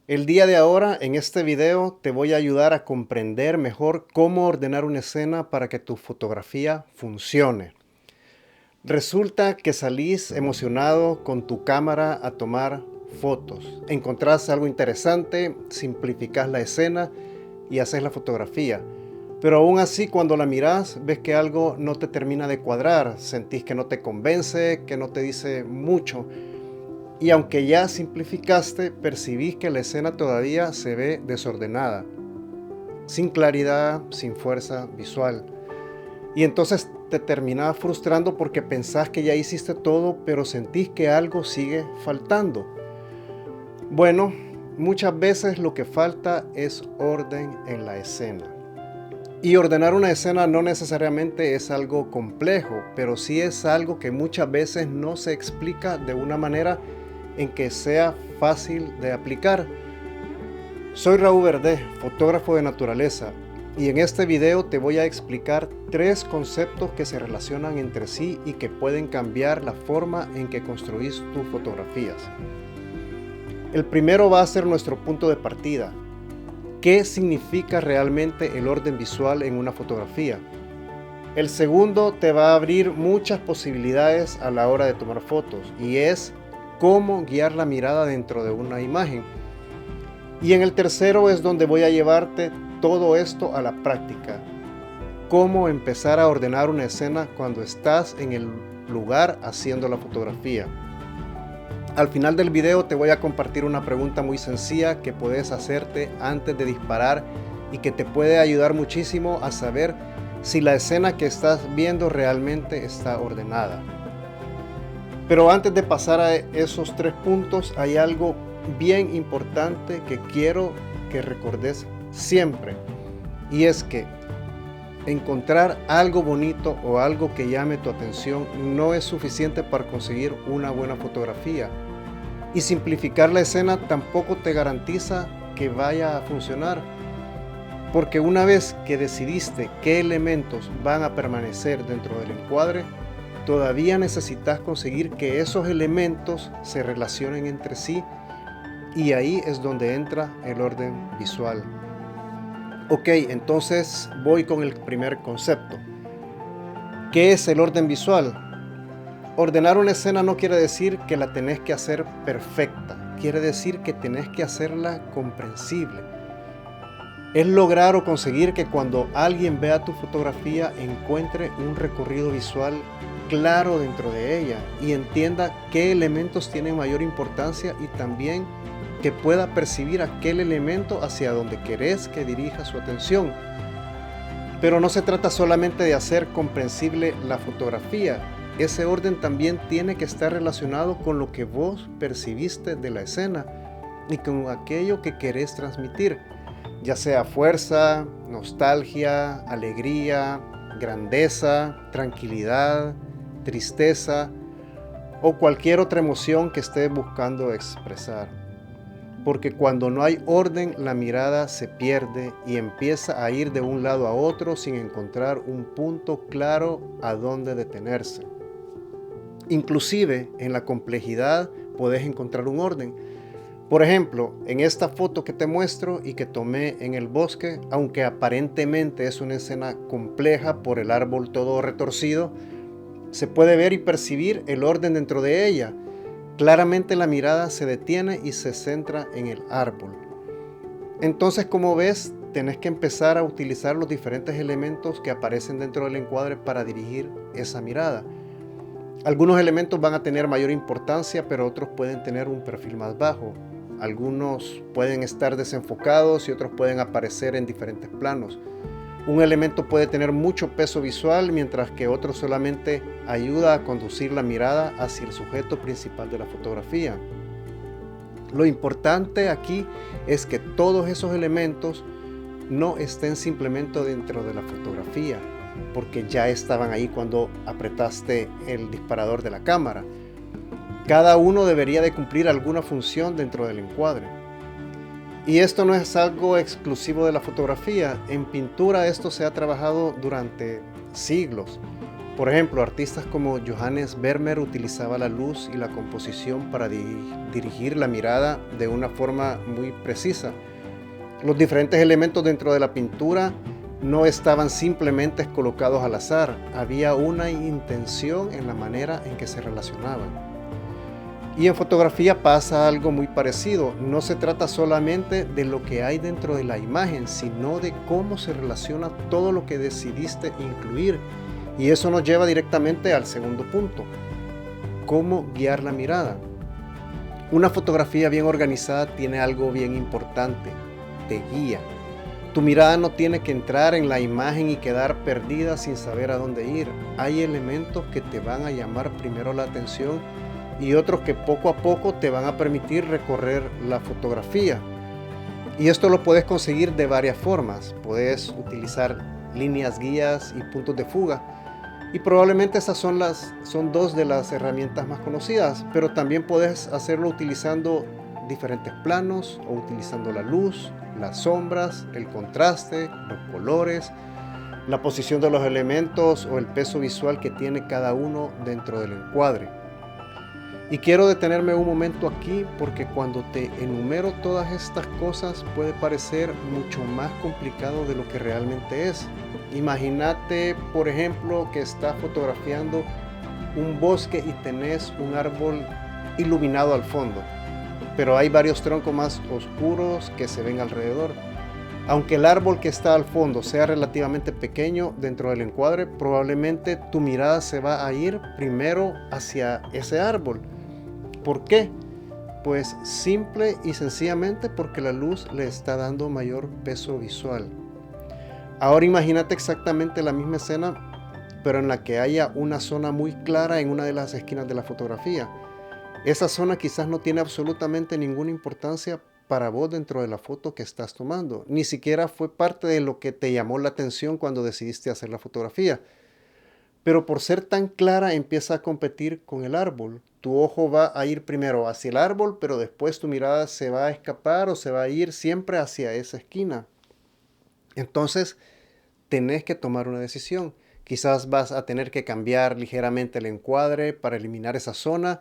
El día de ahora, en este video, te voy a ayudar a comprender mejor cómo ordenar una escena para que tu fotografía funcione. Resulta que salís emocionado con tu cámara a tomar fotos. Encontrás algo interesante, simplificás la escena y haces la fotografía. Pero aún así, cuando la mirás, ves que algo no te termina de cuadrar, sentís que no te convence, que no te dice mucho. Y aunque ya simplificaste, percibís que la escena todavía se ve desordenada, sin claridad, sin fuerza visual. Y entonces te terminás frustrando porque pensás que ya hiciste todo, pero sentís que algo sigue faltando. Bueno, muchas veces lo que falta es orden en la escena. Y ordenar una escena no necesariamente es algo complejo, pero sí es algo que muchas veces no se explica de una manera en que sea fácil de aplicar. Soy Raúl Verdé, fotógrafo de naturaleza, y en este video te voy a explicar 3 conceptos que se relacionan entre sí y que pueden cambiar la forma en que construís tus fotografías. El primero va a ser nuestro punto de partida. ¿Qué significa realmente el orden visual en una fotografía? El segundo te va a abrir muchas posibilidades a la hora de tomar fotos y es cómo guiar la mirada dentro de una imagen. Y en el tercero es donde voy a llevarte todo esto a la práctica. Cómo empezar a ordenar una escena cuando estás en el lugar haciendo la fotografía. Al final del video te voy a compartir una pregunta muy sencilla que puedes hacerte antes de disparar y que te puede ayudar muchísimo a saber si la escena que estás viendo realmente está ordenada. Pero antes de pasar a esos 3 puntos, hay algo bien importante que quiero que recordes siempre. Y es que encontrar algo bonito o algo que llame tu atención no es suficiente para conseguir una buena fotografía. Y simplificar la escena tampoco te garantiza que vaya a funcionar. Porque una vez que decidiste qué elementos van a permanecer dentro del encuadre, todavía necesitas conseguir que esos elementos se relacionen entre sí y ahí es donde entra el orden visual. Ok, entonces voy con el primer concepto. ¿Qué es el orden visual? Ordenar una escena no quiere decir que la tenés que hacer perfecta, quiere decir que tenés que hacerla comprensible. Es lograr o conseguir que cuando alguien vea tu fotografía encuentre un recorrido visual claro dentro de ella y entienda qué elementos tienen mayor importancia y también que pueda percibir aquel elemento hacia donde querés que dirija su atención. Pero no se trata solamente de hacer comprensible la fotografía, ese orden también tiene que estar relacionado con lo que vos percibiste de la escena y con aquello que querés transmitir, ya sea fuerza, nostalgia, alegría, grandeza, tranquilidad, tristeza o cualquier otra emoción que estés buscando expresar. Porque cuando no hay orden, la mirada se pierde y empieza a ir de un lado a otro sin encontrar un punto claro a donde detenerse. Inclusive en la complejidad podés encontrar un orden. Por ejemplo, en esta foto que te muestro y que tomé en el bosque, aunque aparentemente es una escena compleja por el árbol todo retorcido, se puede ver y percibir el orden dentro de ella. Claramente la mirada se detiene y se centra en el árbol. Entonces, como ves, tenés que empezar a utilizar los diferentes elementos que aparecen dentro del encuadre para dirigir esa mirada. Algunos elementos van a tener mayor importancia, pero otros pueden tener un perfil más bajo. Algunos pueden estar desenfocados y otros pueden aparecer en diferentes planos. Un elemento puede tener mucho peso visual, mientras que otro solamente ayuda a conducir la mirada hacia el sujeto principal de la fotografía. Lo importante aquí es que todos esos elementos no estén simplemente dentro de la fotografía, porque ya estaban ahí cuando apretaste el disparador de la cámara. Cada uno debería de cumplir alguna función dentro del encuadre. Y esto no es algo exclusivo de la fotografía. En pintura esto se ha trabajado durante siglos. Por ejemplo, artistas como Johannes Vermeer utilizaba la luz y la composición para dirigir la mirada de una forma muy precisa. Los diferentes elementos dentro de la pintura no estaban simplemente colocados al azar, había una intención en la manera en que se relacionaban. Y en fotografía pasa algo muy parecido, no se trata solamente de lo que hay dentro de la imagen, sino de cómo se relaciona todo lo que decidiste incluir. Y eso nos lleva directamente al segundo punto, cómo guiar la mirada. Una fotografía bien organizada tiene algo bien importante, te guía. Tu mirada no tiene que entrar en la imagen y quedar perdida sin saber a dónde ir. Hay elementos que te van a llamar primero la atención y otros que poco a poco te van a permitir recorrer la fotografía. Y esto lo puedes conseguir de varias formas. Puedes utilizar líneas guías y puntos de fuga. Y probablemente esas son dos de las herramientas más conocidas, pero también puedes hacerlo utilizando diferentes planos o utilizando la luz, las sombras, el contraste, los colores, la posición de los elementos o el peso visual que tiene cada uno dentro del encuadre. Y quiero detenerme un momento aquí porque cuando te enumero todas estas cosas puede parecer mucho más complicado de lo que realmente es. Imagínate, por ejemplo, que estás fotografiando un bosque y tenés un árbol iluminado al fondo, pero hay varios troncos más oscuros que se ven alrededor. Aunque el árbol que está al fondo sea relativamente pequeño dentro del encuadre, probablemente tu mirada se va a ir primero hacia ese árbol. ¿Por qué? Pues simple y sencillamente porque la luz le está dando mayor peso visual. Ahora imagínate exactamente la misma escena, pero en la que haya una zona muy clara en una de las esquinas de la fotografía. Esa zona quizás no tiene absolutamente ninguna importancia para vos dentro de la foto que estás tomando. Ni siquiera fue parte de lo que te llamó la atención cuando decidiste hacer la fotografía. Pero por ser tan clara empieza a competir con el árbol. Tu ojo va a ir primero hacia el árbol, pero después tu mirada se va a escapar o se va a ir siempre hacia esa esquina. Entonces, tenés que tomar una decisión. Quizás vas a tener que cambiar ligeramente el encuadre para eliminar esa zona,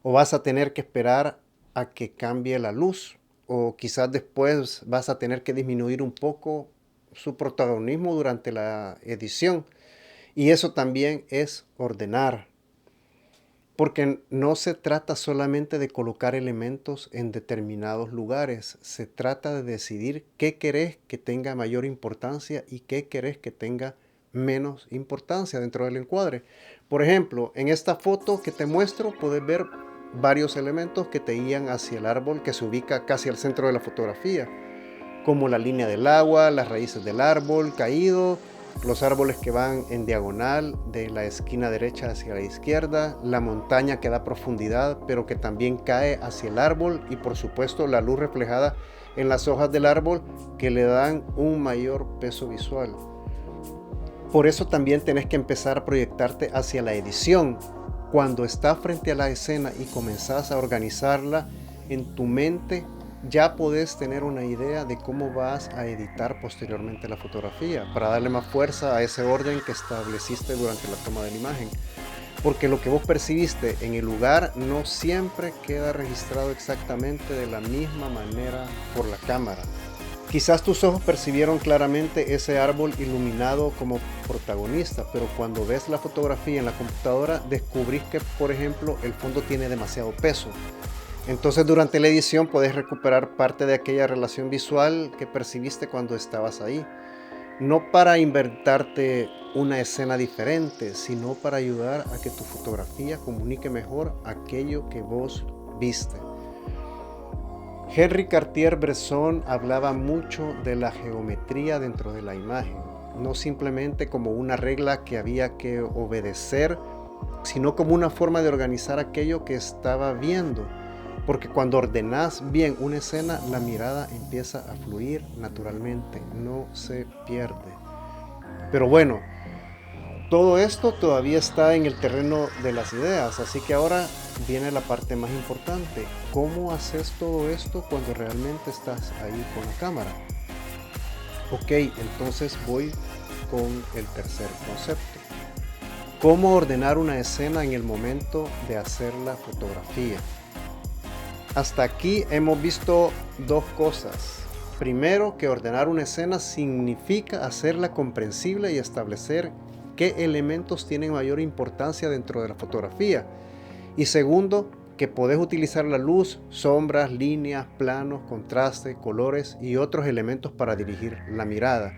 o vas a tener que esperar a que cambie la luz, o quizás después vas a tener que disminuir un poco su protagonismo durante la edición. Y eso también es ordenar, porque no se trata solamente de colocar elementos en determinados lugares, se trata de decidir qué querés que tenga mayor importancia y qué querés que tenga menos importancia dentro del encuadre. Por ejemplo, en esta foto que te muestro puedes ver varios elementos que te guían hacia el árbol que se ubica casi al centro de la fotografía, como la línea del agua, las raíces del árbol caído, los árboles que van en diagonal de la esquina derecha hacia la izquierda, la montaña que da profundidad pero que también cae hacia el árbol y por supuesto la luz reflejada en las hojas del árbol que le dan un mayor peso visual. Por eso también tenés que empezar a proyectarte hacia la edición. Cuando estás frente a la escena y comenzás a organizarla en tu mente, ya podés tener una idea de cómo vas a editar posteriormente la fotografía para darle más fuerza a ese orden que estableciste durante la toma de la imagen. Porque lo que vos percibiste en el lugar no siempre queda registrado exactamente de la misma manera por la cámara. Quizás tus ojos percibieron claramente ese árbol iluminado como protagonista, pero cuando ves la fotografía en la computadora descubrís que, por ejemplo, el fondo tiene demasiado peso. Entonces durante la edición puedes recuperar parte de aquella relación visual que percibiste cuando estabas ahí. No para inventarte una escena diferente, sino para ayudar a que tu fotografía comunique mejor aquello que vos viste. Henri Cartier-Bresson hablaba mucho de la geometría dentro de la imagen, no simplemente como una regla que había que obedecer, sino como una forma de organizar aquello que estaba viendo. Porque cuando ordenás bien una escena, la mirada empieza a fluir naturalmente, no se pierde. Pero bueno, todo esto todavía está en el terreno de las ideas, así que ahora viene la parte más importante. ¿Cómo haces todo esto cuando realmente estás ahí con la cámara? Ok, entonces voy con el tercer concepto. cómo ordenar una escena en el momento de hacer la fotografía. Hasta aquí hemos visto dos cosas. Primero, que ordenar una escena significa hacerla comprensible y establecer qué elementos tienen mayor importancia dentro de la fotografía. Y segundo, que podés utilizar la luz, sombras, líneas, planos, contraste, colores y otros elementos para dirigir la mirada.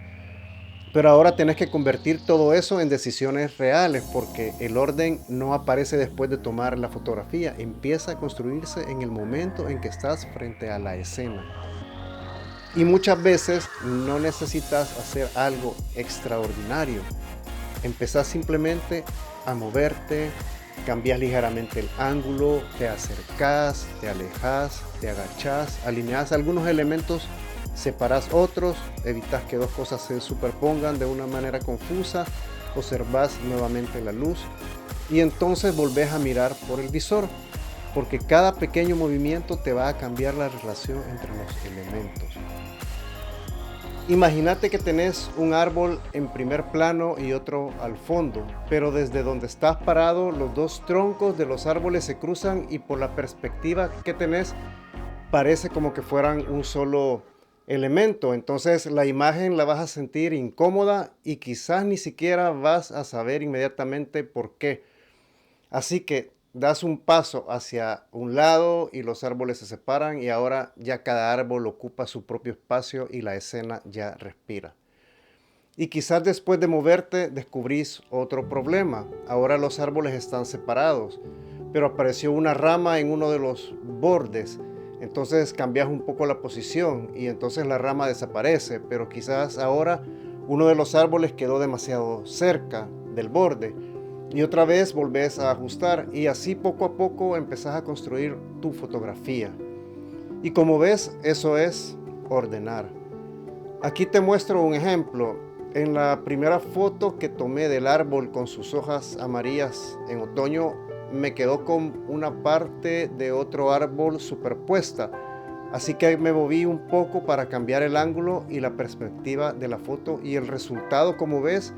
Pero ahora tenés que convertir todo eso en decisiones reales, porque el orden no aparece después de tomar la fotografía, empieza a construirse en el momento en que estás frente a la escena. Y muchas veces no necesitas hacer algo extraordinario. Empezás simplemente a moverte, cambias ligeramente el ángulo, te acercás, te alejas, te agachás, alineás algunos elementos, separás otros, evitas que dos cosas se superpongan de una manera confusa, observás nuevamente la luz y entonces volvés a mirar por el visor, porque cada pequeño movimiento te va a cambiar la relación entre los elementos. Imagínate que tenés un árbol en primer plano y otro al fondo, pero desde donde estás parado los dos troncos de los árboles se cruzan y por la perspectiva que tenés parece como que fueran un solo elemento. Entonces la imagen la vas a sentir incómoda y quizás ni siquiera vas a saber inmediatamente por qué. Así que das un paso hacia un lado y los árboles se separan y ahora ya cada árbol ocupa su propio espacio y la escena ya respira. Y quizás después de moverte descubrís otro problema. Ahora los árboles están separados, pero apareció una rama en uno de los bordes. Entonces cambias un poco la posición y entonces la rama desaparece, pero quizás ahora uno de los árboles quedó demasiado cerca del borde. Y otra vez volvés a ajustar y así poco a poco empezás a construir tu fotografía. Y como ves, eso es ordenar. Aquí te muestro un ejemplo. En la primera foto que tomé del árbol con sus hojas amarillas en otoño, me quedó con una parte de otro árbol superpuesta. Así que me moví un poco para cambiar el ángulo y la perspectiva de la foto y el resultado, como ves,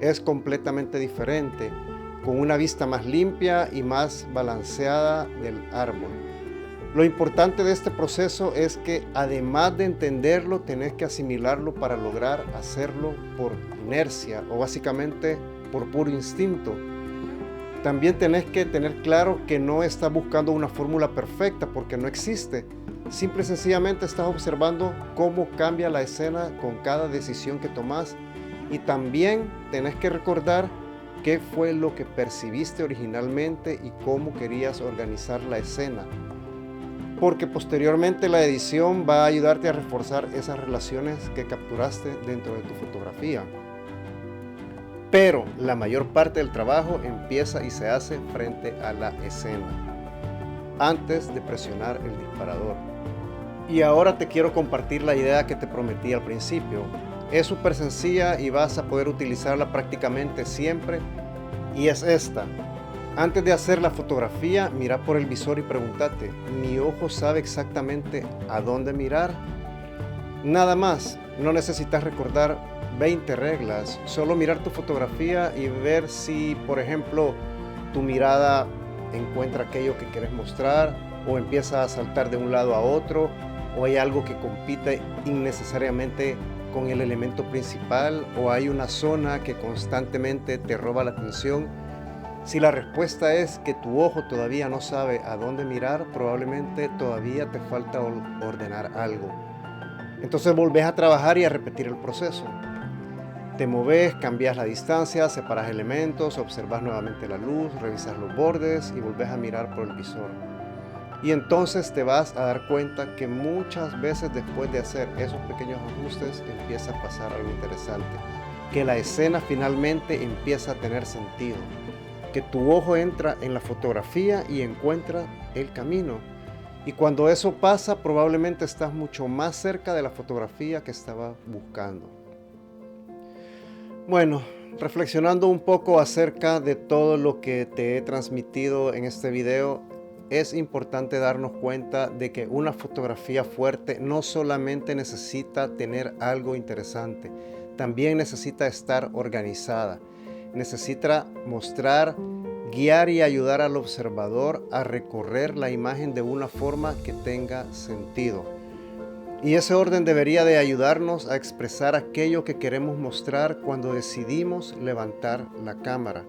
es completamente diferente, con una vista más limpia y más balanceada del árbol. Lo importante de este proceso es que además de entenderlo, tenés que asimilarlo para lograr hacerlo por inercia o básicamente por puro instinto. También tenés que tener claro que no estás buscando una fórmula perfecta porque no existe. Simple y sencillamente estás observando cómo cambia la escena con cada decisión que tomás. Y también tenés que recordar qué fue lo que percibiste originalmente y cómo querías organizar la escena. Porque posteriormente la edición va a ayudarte a reforzar esas relaciones que capturaste dentro de tu fotografía. Pero la mayor parte del trabajo empieza y se hace frente a la escena, antes de presionar el disparador. Y ahora te quiero compartir la idea que te prometí al principio. Es súper sencilla y vas a poder utilizarla prácticamente siempre, y es esta. Antes de hacer la fotografía, mira por el visor y pregúntate, ¿mi ojo sabe exactamente a dónde mirar? Nada más, no necesitas recordar 20 reglas, solo mirar tu fotografía y ver si, por ejemplo, tu mirada encuentra aquello que quieres mostrar o empieza a saltar de un lado a otro o hay algo que compite innecesariamente con el elemento principal o hay una zona que constantemente te roba la atención. Si la respuesta es que tu ojo todavía no sabe a dónde mirar, probablemente todavía te falta ordenar algo. Entonces volvés a trabajar y a repetir el proceso. Te moves, cambias la distancia, separas elementos, observas nuevamente la luz, revisas los bordes y volvés a mirar por el visor. Y entonces te vas a dar cuenta que muchas veces después de hacer esos pequeños ajustes empieza a pasar algo interesante. Que la escena finalmente empieza a tener sentido. Que tu ojo entra en la fotografía y encuentra el camino. Y cuando eso pasa, probablemente estás mucho más cerca de la fotografía que estabas buscando. Bueno, reflexionando un poco acerca de todo lo que te he transmitido en este video, es importante darnos cuenta de que una fotografía fuerte no solamente necesita tener algo interesante, también necesita estar organizada. necesita mostrar, guiar y ayudar al observador a recorrer la imagen de una forma que tenga sentido. Y ese orden debería de ayudarnos a expresar aquello que queremos mostrar cuando decidimos levantar la cámara.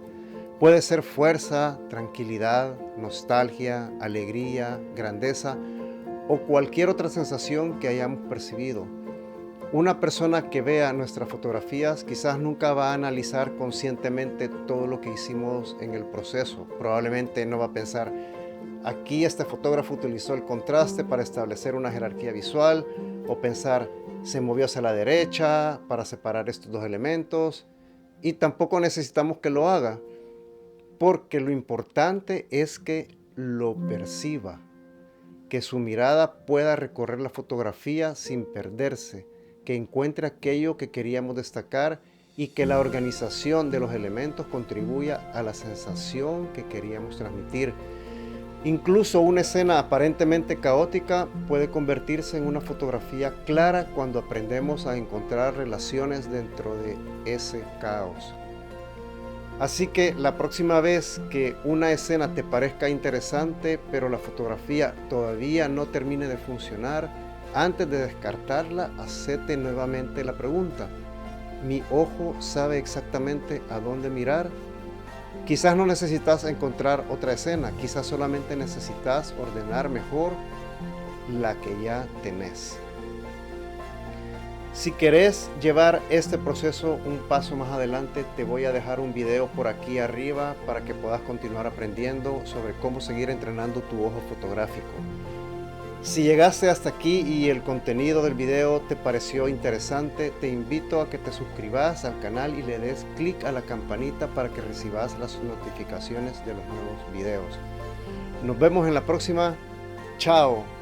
Puede ser fuerza, tranquilidad, nostalgia, alegría, grandeza o cualquier otra sensación que hayamos percibido. Una persona que vea nuestras fotografías quizás nunca va a analizar conscientemente todo lo que hicimos en el proceso. Probablemente no va a pensar, aquí este fotógrafo utilizó el contraste para establecer una jerarquía visual, o pensar, se movió hacia la derecha para separar estos dos elementos. Y tampoco necesitamos que lo haga, porque lo importante es que lo perciba, que su mirada pueda recorrer la fotografía sin perderse, que encuentre aquello que queríamos destacar y que la organización de los elementos contribuya a la sensación que queríamos transmitir. Incluso una escena aparentemente caótica puede convertirse en una fotografía clara cuando aprendemos a encontrar relaciones dentro de ese caos. Así que la próxima vez que una escena te parezca interesante, pero la fotografía todavía no termine de funcionar, antes de descartarla, hacete nuevamente la pregunta: ¿mi ojo sabe exactamente a dónde mirar? Quizás no necesitas encontrar otra escena, quizás solamente necesitas ordenar mejor la que ya tenés. Si querés llevar este proceso un paso más adelante, te voy a dejar un video por aquí arriba para que puedas continuar aprendiendo sobre cómo seguir entrenando tu ojo fotográfico. Si llegaste hasta aquí y el contenido del video te pareció interesante, te invito a que te suscribas al canal y le des clic a la campanita para que recibas las notificaciones de los nuevos videos. Nos vemos en la próxima. Chao.